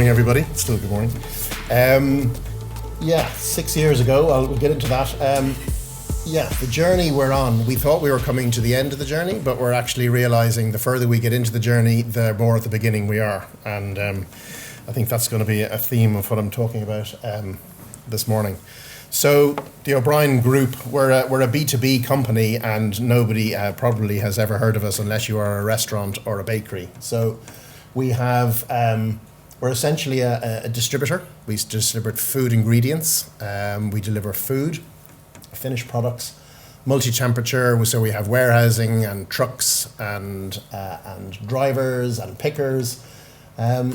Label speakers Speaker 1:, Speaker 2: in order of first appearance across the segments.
Speaker 1: morning, everybody. It's still good morning. 6 years ago, we'll get into that. The journey we're on, we thought we were coming to the end of the journey, but we're actually realizing the further we get into the journey, the more at the beginning we are. And I think that's going to be a theme of what I'm talking about this morning. So the O'Brien Group, we're a B2B company, and nobody probably has ever heard of us unless you are a restaurant or a bakery. So we have, we're essentially a distributor. We distribute food ingredients. We deliver food, finished products, multi-temperature. So we have warehousing and trucks and drivers and pickers.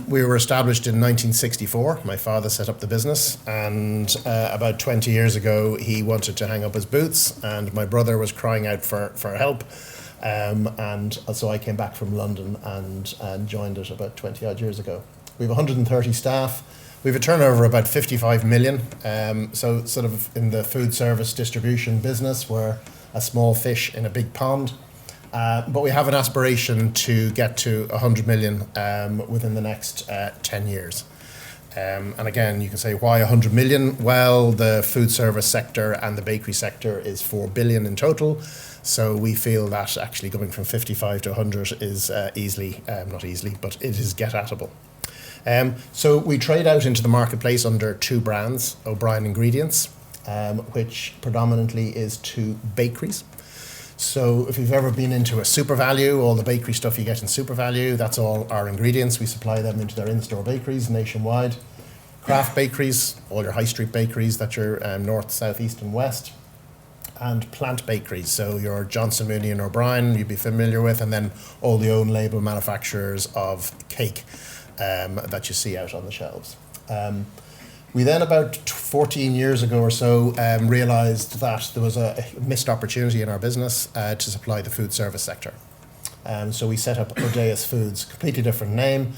Speaker 1: We were established in 1964. My father set up the business, and about 20 years ago he wanted to hang up his boots, and my brother was crying out for help, and so I came back from London and joined it about 20 odd years ago. We have 130 staff. We have a turnover of about 55 million, so sort of in the food service distribution business, we're a small fish in a big pond. But we have an aspiration to get to 100 million within the next 10 years. And again, you can say, why 100 million? Well, the food service sector and the bakery sector is 4 billion in total. So we feel that actually going from 55 to 100 is not easily, but it is get-atable. So we trade out into the marketplace under two brands, O'Brien Ingredients, which predominantly is to bakeries. So if you've ever been into a Super Value, all the bakery stuff you get in Super Value, that's all our ingredients. We supply them into their in-store bakeries nationwide. Craft bakeries, all your high street bakeries that you're north, south, east and west. And plant bakeries, so your Johnson, Mooney and O'Brien you'd be familiar with, and then all the own label manufacturers of cake that you see out on the shelves. We then, about 14 years ago or so, realised that there was a missed opportunity in our business to supply the food service sector. So we set up Odaios Foods, completely different name.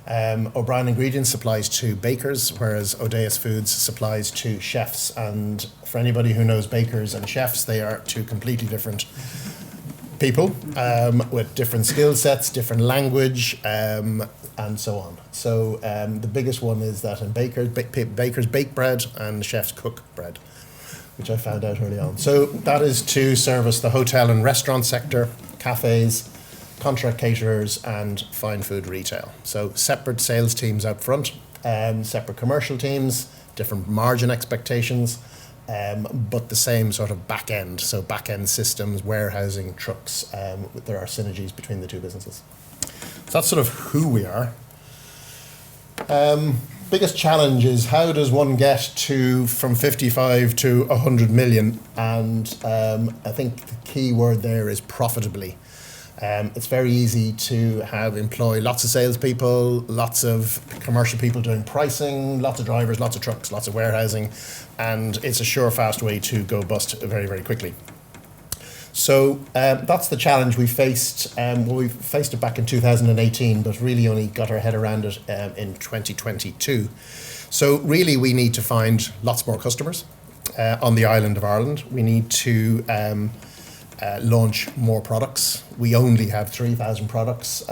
Speaker 1: O'Brien Ingredients supplies to bakers, whereas Odaios Foods supplies to chefs. And for anybody who knows bakers and chefs, they are two completely different people with different skill sets, different language, and so on. So the biggest one is that in bakers bake bread and chefs cook bread, which I found out early on. So that is to service the hotel and restaurant sector, cafes, contract caterers, and fine food retail. So separate sales teams out front, separate commercial teams, different margin expectations, but the same sort of back end. So back end systems, warehousing, trucks. There are synergies between the two businesses. So that's sort of who we are. Biggest challenge is, how does one get from 55 to 100 million? And I think the key word there is profitably. It's very easy to employ lots of salespeople, lots of commercial people doing pricing, lots of drivers, lots of trucks, lots of warehousing, and it's a sure, fast way to go bust very, very quickly. So that's the challenge we faced. We faced it back in 2018, but really only got our head around it in 2022. So really we need to find lots more customers on the island of Ireland. We need to launch more products. We only have 3,000 products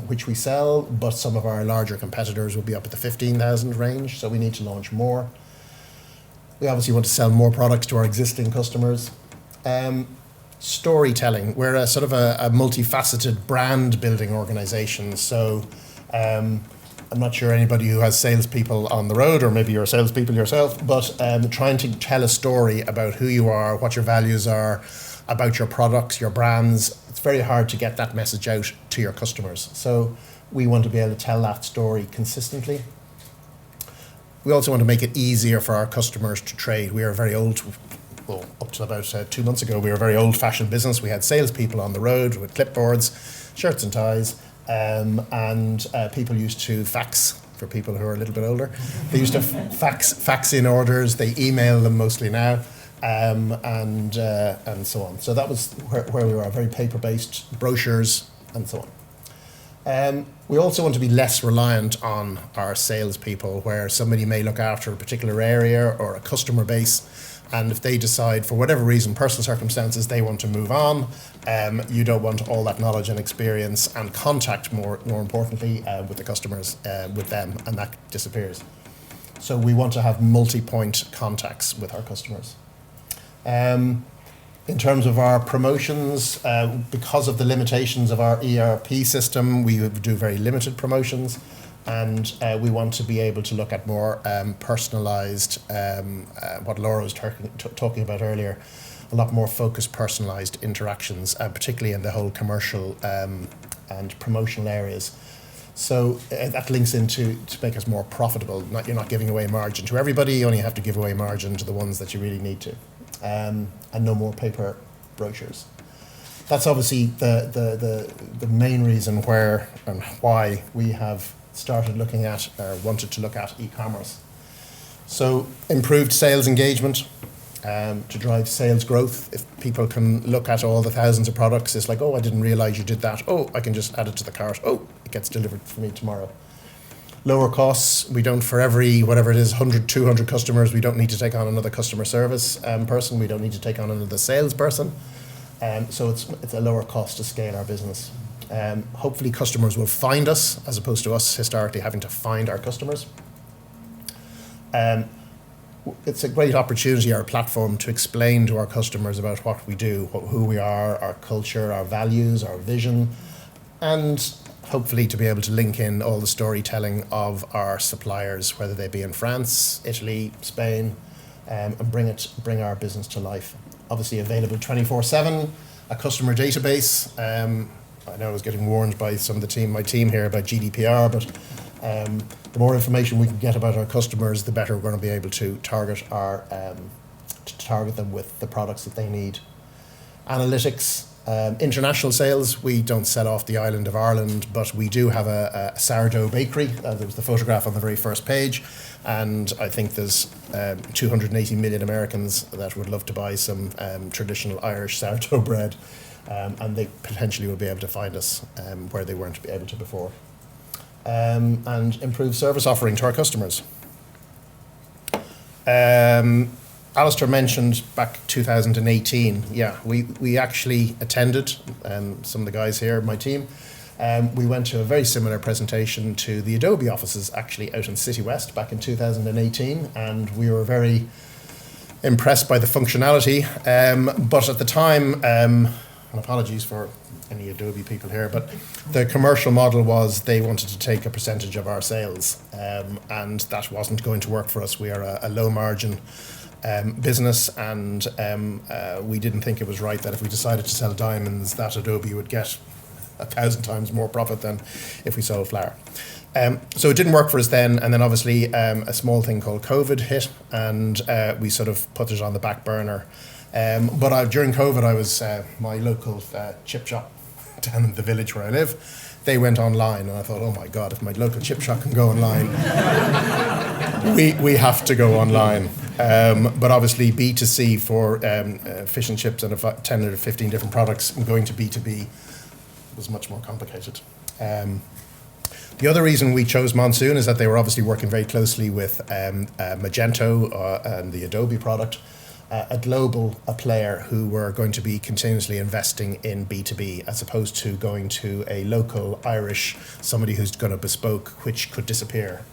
Speaker 1: which we sell, but some of our larger competitors will be up at the 15,000 range, so we need to launch more. We obviously want to sell more products to our existing customers. Storytelling. We're a sort of a multifaceted brand building organization. So I'm not sure anybody who has salespeople on the road, or maybe you're salespeople yourself, but trying to tell a story about who you are, what your values are, about your products, your brands. It's very hard to get that message out to your customers. So we want to be able to tell that story consistently. We also want to make it easier for our customers to trade. We are very old. Well, up to about 2 months ago, we were a very old-fashioned business. We had salespeople on the road with clipboards, shirts and ties, and people used to fax. For people who are a little bit older, they used to fax in orders. They email them mostly now, and so on. So that was where we were, very paper-based, brochures and so on. We also want to be less reliant on our salespeople, where somebody may look after a particular area or a customer base, And if they decide, for whatever reason, personal circumstances, they want to move on, you don't want all that knowledge and experience and contact, more importantly, with the customers, with them, and that disappears. So we want to have multi-point contacts with our customers. In terms of our promotions, because of the limitations of our ERP system, we do very limited promotions. And we want to be able to look at more personalised, what Laura was talking about earlier, a lot more focused, personalised interactions, particularly in the whole commercial and promotional areas. So that links into to make us more profitable. You're not giving away margin to everybody, you only have to give away margin to the ones that you really need to. And no more paper brochures. That's obviously the main reason where and why we have started looking at, or wanted to look at, e-commerce. So improved sales engagement to drive sales growth. If people can look at all the thousands of products, it's like, oh, I didn't realize you did that. Oh, I can just add it to the cart. Oh, it gets delivered for me tomorrow. Lower costs. We don't, for every, whatever it is, 100, 200 customers, we don't need to take on another customer service person. We don't need to take on another salesperson. So it's a lower cost to scale our business. Hopefully customers will find us, as opposed to us historically having to find our customers. It's a great opportunity, our platform, to explain to our customers about what we do, who we are, our culture, our values, our vision, and hopefully to be able to link in all the storytelling of our suppliers, whether they be in France, Italy, Spain, and bring our business to life. Obviously available 24/7, a customer database. I know I was getting warned by some of my team here about GDPR, but the more information we can get about our customers, the better we're going to be able to target them with the products that they need. Analytics, international sales. We don't sell off the island of Ireland, but we do have a sourdough bakery. There was the photograph on the very first page, and I think there's 280 million Americans that would love to buy some traditional Irish sourdough bread. And they potentially will be able to find us where they weren't able to before. And improve service offering to our customers. Alistair mentioned back 2018. Yeah, we actually attended, some of the guys here, my team. We went to a very similar presentation to the Adobe offices, actually out in City West back in 2018, and we were very impressed by the functionality. But at the time, and apologies for any Adobe people here, but the commercial model was they wanted to take a percentage of our sales, and that wasn't going to work for us. We are a low margin business, and we didn't think it was right that if we decided to sell diamonds, that Adobe would get 1,000 times more profit than if we sold flour. So it didn't work for us then, and then obviously a small thing called COVID hit, and we sort of put it on the back burner. But during COVID, I was my local chip shop down in the village where I live. They went online, and I thought, oh my God, if my local chip shop can go online, we have to go online. But obviously, B2C for fish and chips and 10 or 15 different products, going to B2B was much more complicated. The other reason we chose Monsoon is that they were obviously working very closely with Magento and the Adobe product. A global player who were going to be continuously investing in B2B, as opposed to going to a local Irish, somebody who's going to bespoke, which could disappear.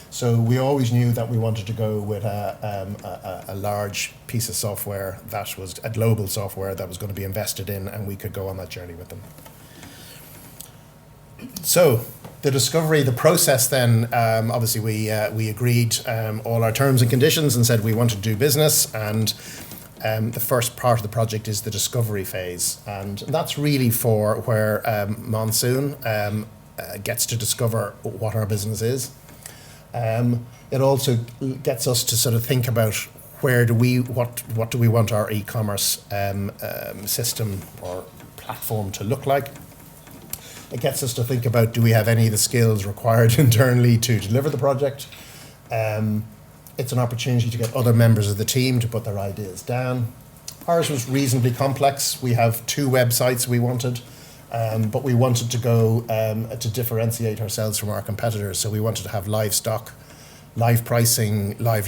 Speaker 1: So we always knew that we wanted to go with a large piece of software that was a global software that was going to be invested in, and we could go on that journey with them. So the discovery, the process then, obviously we agreed all our terms and conditions and said we wanted to do business, and the first part of the project is the discovery phase, and that's really for where Monsoon gets to discover what our business is. It also gets us to sort of think about what do we want our e-commerce system or platform to look like. It gets us to think about, do we have any of the skills required internally to deliver the project? It's an opportunity to get other members of the team to put their ideas down. Ours was reasonably complex. We have 2 websites we wanted, but we wanted to go to differentiate ourselves from our competitors. So we wanted to have live stock, live pricing, live,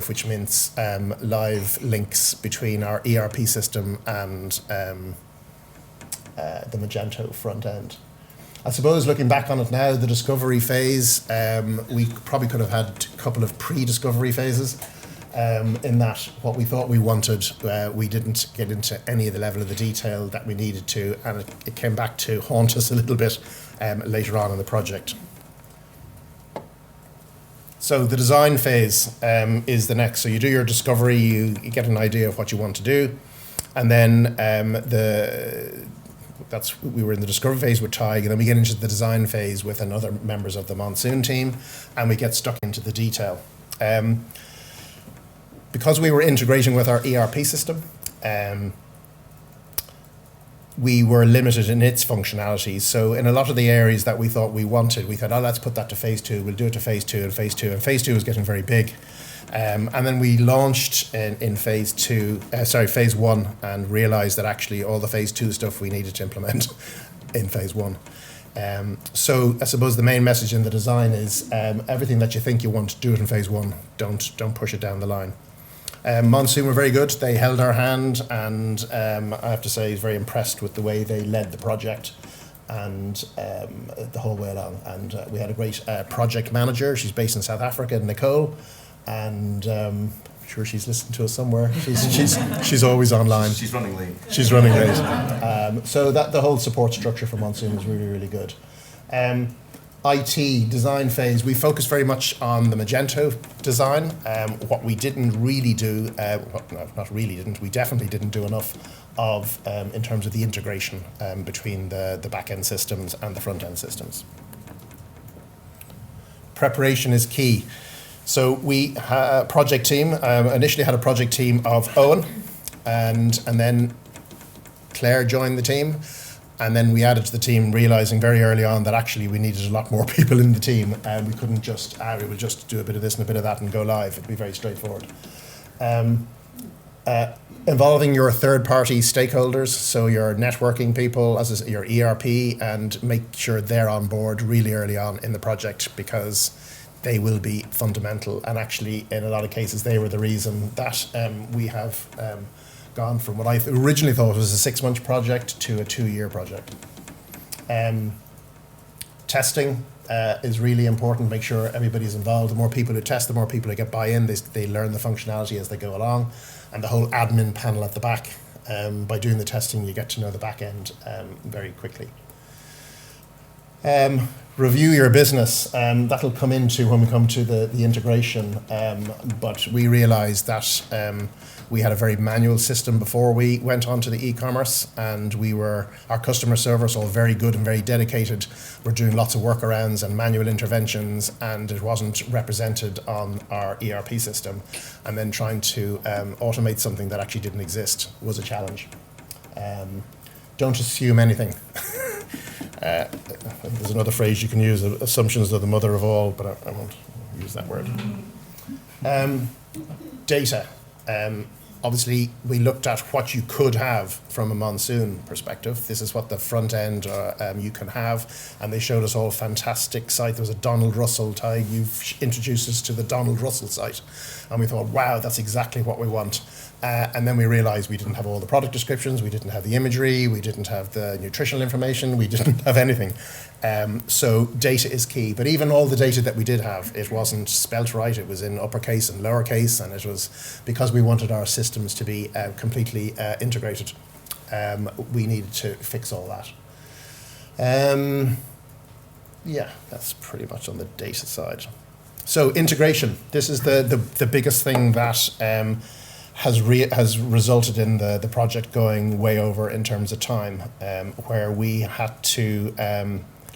Speaker 1: which means live links between our ERP system and the Magento front end. I suppose looking back on it now, the discovery phase, we probably could have had a couple of pre-discovery phases in that what we thought we wanted, we didn't get into any of the level of the detail that we needed to, and it came back to haunt us a little bit later on in the project. So the design phase is the next. So you do your discovery, you get an idea of what you want to do, and then we were in the discovery phase with Tig, and then we get into the design phase with another members of the Monsoon team, and we get stuck into the detail. Because we were integrating with our ERP system, we were limited in its functionalities. So in a lot of the areas that we thought we wanted, we thought, oh, let's put that to phase 2, we'll do it to phase 2 and phase 2, and phase 2 was getting very big. And then we launched in phase 1, and realized that actually all the phase 2 stuff we needed to implement in phase 1. So I suppose the main message in the design is everything that you think you want to do it in phase 1, don't push it down the line. Monsoon were very good. They held our hand, and I have to say I was very impressed with the way they led the project and the whole way along. And we had a great project manager. She's based in South Africa, Nicole, and I'm sure she's listening to us somewhere. She's always online.
Speaker 2: She's running late.
Speaker 1: She's running late. So that the whole support structure for Monsoon was really, really good. IT design phase, we focused very much on the Magento design. What we didn't really do, we definitely didn't do enough of in terms of the integration between the back-end systems and the front-end systems. Preparation is key. So we project team, initially had a project team of Owen, and then Claire joined the team. And then we added to the team, realizing very early on that actually we needed a lot more people in the team, and we couldn't just, we would just do a bit of this and a bit of that and go live. It'd be very straightforward. Involving your third-party stakeholders, so your networking people, your ERP, and make sure they're on board really early on in the project, because they will be fundamental. And actually, in a lot of cases, they were the reason that we have gone from what I originally thought was a 6-month project to a 2-year project. Testing is really important. Make sure everybody's involved. The more people who test, the more people who get buy-in. They learn the functionality as they go along. And the whole admin panel at the back, by doing the testing, you get to know the back end very quickly. Review your business. That'll come into when we come to the integration. But we realized that we had a very manual system before we went on to the e-commerce, and our customer service, all very good and very dedicated, were doing lots of workarounds and manual interventions, and it wasn't represented on our ERP system. And then trying to automate something that actually didn't exist was a challenge. Don't assume anything. There's another phrase you can use, assumptions are the mother of all, but I won't use that word. Data. Obviously, we looked at what you could have from a Monsoon perspective. This is what the front end you can have, and they showed us all fantastic site. There was a Donald Russell Tig. You've introduced us to the Donald Russell site, and we thought, wow, that's exactly what we want. And then we realized we didn't have all the product descriptions, we didn't have the imagery, we didn't have the nutritional information, we didn't have anything. So data is key. But even all the data that we did have, it wasn't spelt right. It was in uppercase and lowercase, and it was because we wanted our systems to be completely integrated. We needed to fix all that. Yeah, that's pretty much on the data side. So integration. This is the biggest thing that has resulted in the project going way over in terms of time, where we had to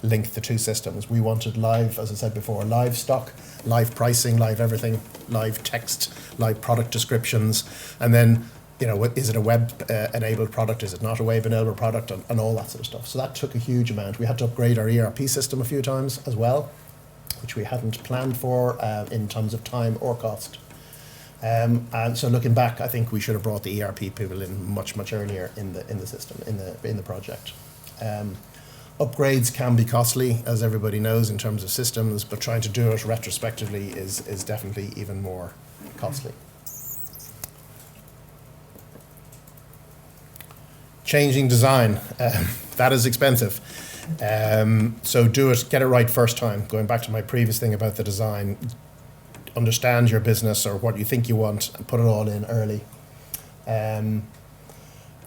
Speaker 1: link the two systems. We wanted live, as I said before, live stock, live pricing, live everything, live text, live product descriptions, and then, is it a web-enabled product? Is it not a web-enabled product? And all that sort of stuff. So that took a huge amount. We had to upgrade our ERP system a few times as well, which we hadn't planned for in terms of time or cost. And so looking back, I think we should have brought the ERP people in much earlier in the system, in the project. Upgrades can be costly, as everybody knows, in terms of systems, but trying to do it retrospectively is definitely even more costly. Changing design, that is expensive. So get it right first time. Going back to my previous thing about the design, understand your business or what you think you want and put it all in early.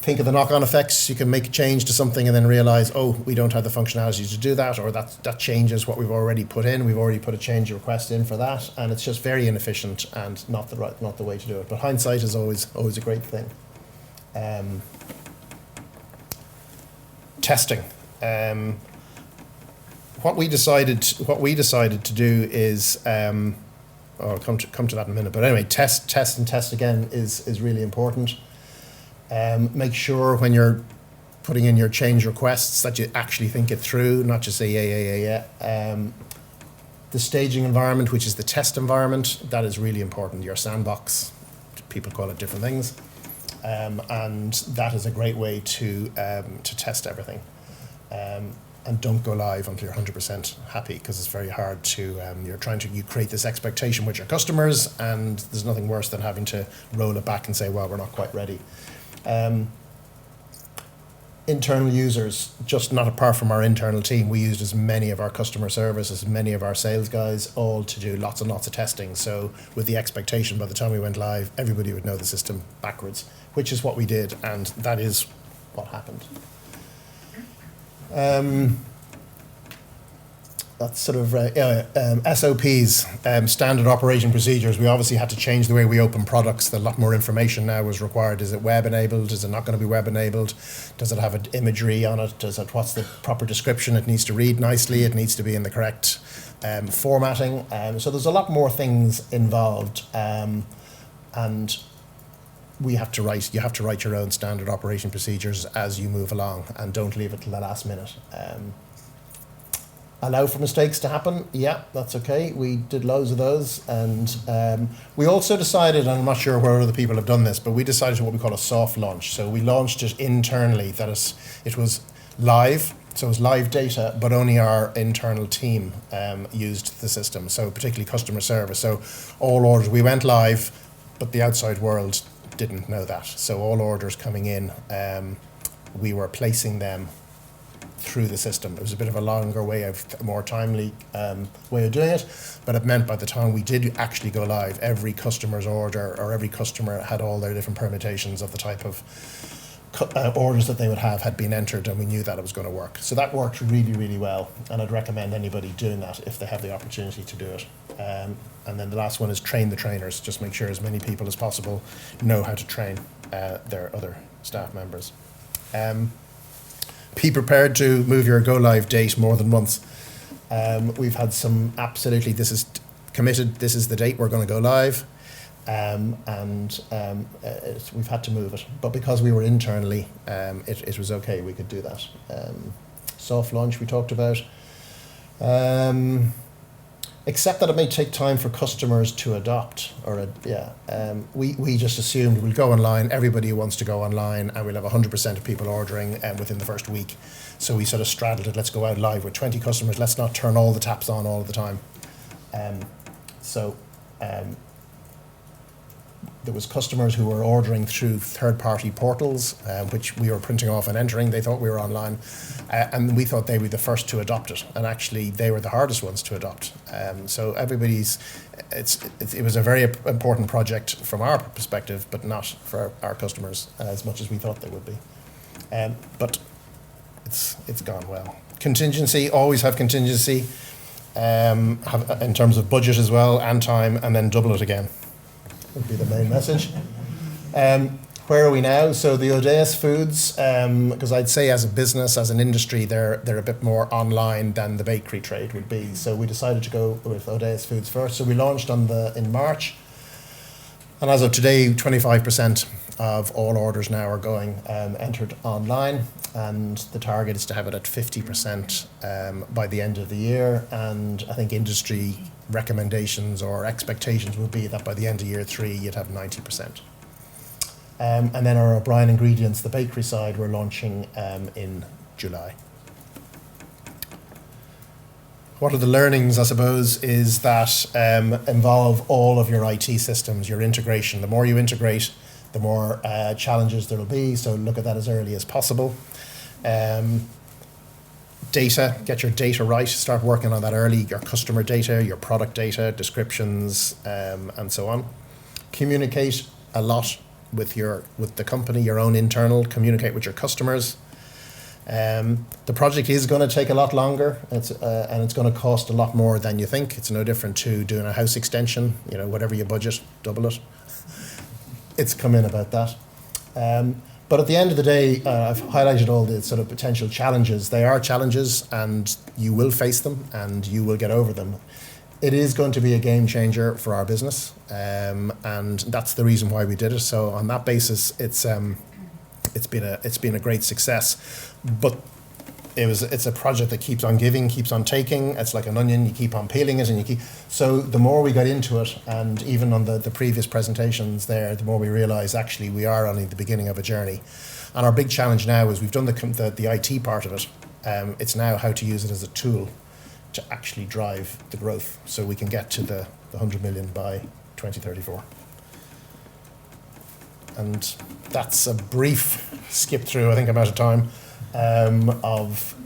Speaker 1: Think of the knock-on effects. You can make a change to something and then realize, oh, we don't have the functionality to do that, or that changes what we've already put in. We've already put a change request in for that, and it's just very inefficient and not the way to do it. But hindsight is always a great thing. Testing. What we decided to do is, I'll come to that in a minute. But anyway, test again is really important. Make sure when you're putting in your change requests that you actually think it through, not just say yeah. The staging environment, which is the test environment, that is really important. Your sandbox, people call it different things, and that is a great way to test everything. And don't go live until you're 100% happy, because it's very hard to, you create this expectation with your customers, and there's nothing worse than having to roll it back and say, well, we're not quite ready. Internal users, just not apart from our internal team, we used as many of our customer service, as many of our sales guys, all to do lots and lots of testing. So with the expectation by the time we went live, everybody would know the system backwards, which is what we did, and that is what happened. That's sort of SOPs, standard operating procedures. We obviously had to change the way we open products. A lot more information now was required. Is it web enabled? Is it not going to be web enabled? Does it have an imagery on it? What's the proper description? It needs to read nicely. It needs to be in the correct formatting. So there's a lot more things involved, and you have to write your own standard operating procedures as you move along, and don't leave it till the last minute. Allow for mistakes to happen. Yeah, that's okay. We did loads of those, and we also decided, and I'm not sure where other people have done this, but we decided to what we call a soft launch. So we launched it internally. That is, it was live, so it was live data, but only our internal team used the system. So particularly customer service. So all orders, we went live, but the outside world didn't know that. So all orders coming in, we were placing them through the system. It was a bit of a longer way, a more timely way of doing it, but it meant by the time we did actually go live, every customer's order or every customer had all their different permutations of the type of orders that they would have had been entered, and we knew that it was going to work. So that worked really, really well, and I'd recommend anybody doing that if they have the opportunity to do it. And then the last one is train the trainers. Just make sure as many people as possible know how to train their other staff members. Be prepared to move your go live date more than once. We've had some absolutely, this is committed, this is the date we're going to go live, we've had to move it. But because we were internally, it was okay, we could do that. Soft launch we talked about. Except that it may take time for customers to adopt, we just assumed we'll go online, everybody who wants to go online, and we'll have 100% of people ordering within the first week. So we sort of straddled it, let's go out live with 20 customers, let's not turn all the taps on all the time. There was customers who were ordering through third-party portals, which we were printing off and entering. They thought we were online, and we thought they were the first to adopt it. And actually, they were the hardest ones to adopt. So it was a very important project from our perspective, but not for our customers as much as we thought they would be. But it's gone well. Contingency, always have contingency, in terms of budget as well and time, and then double it again. Would be the main message. Where are we now? So the Odaios Foods, because I'd say as a business, as an industry, they're a bit more online than the bakery trade would be. So we decided to go with Odaios Foods first. So we launched in March, and as of today, 25% of all orders now are going entered online, and the target is to have it at 50% by the end of the year. And I think industry recommendations or expectations will be that by the end of year 3 you'd have 90%. And then our O'Brien Ingredients, the bakery side, we're launching in July. what are the learnings, I suppose, is that involve all of your IT systems, your integration. The more you integrate, the more challenges there will be. So look at that as early as possible. Data, get your data right. Start working on that early. Your customer data, your product data, descriptions, and so on. Communicate a lot with the company, your own internal. Communicate with your customers. The project is going to take a lot longer. And it's going to cost a lot more than you think. It's no different to doing a house extension. Whatever you budget, double it. It's come in about that. But at the end of the day, I've highlighted all the sort of potential challenges. They are challenges, and you will face them, and you will get over them. It is going to be a game changer for our business, and that's the reason why we did it. So on that basis, it's been a great success. But it's a project that keeps on giving, keeps on taking. It's like an onion; you keep on peeling it, and So the more we got into it, and even on the previous presentations there, the more we realise actually we are only the beginning of a journey. And our big challenge now is we've done the IT part of it. It's now how to use it as a tool to actually drive the growth, so we can get to the 100 million by 2034. And that's a brief skip through. I think I'm out of time. Of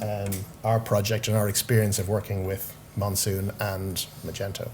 Speaker 1: our project and our experience of working with Monsoon and Magento.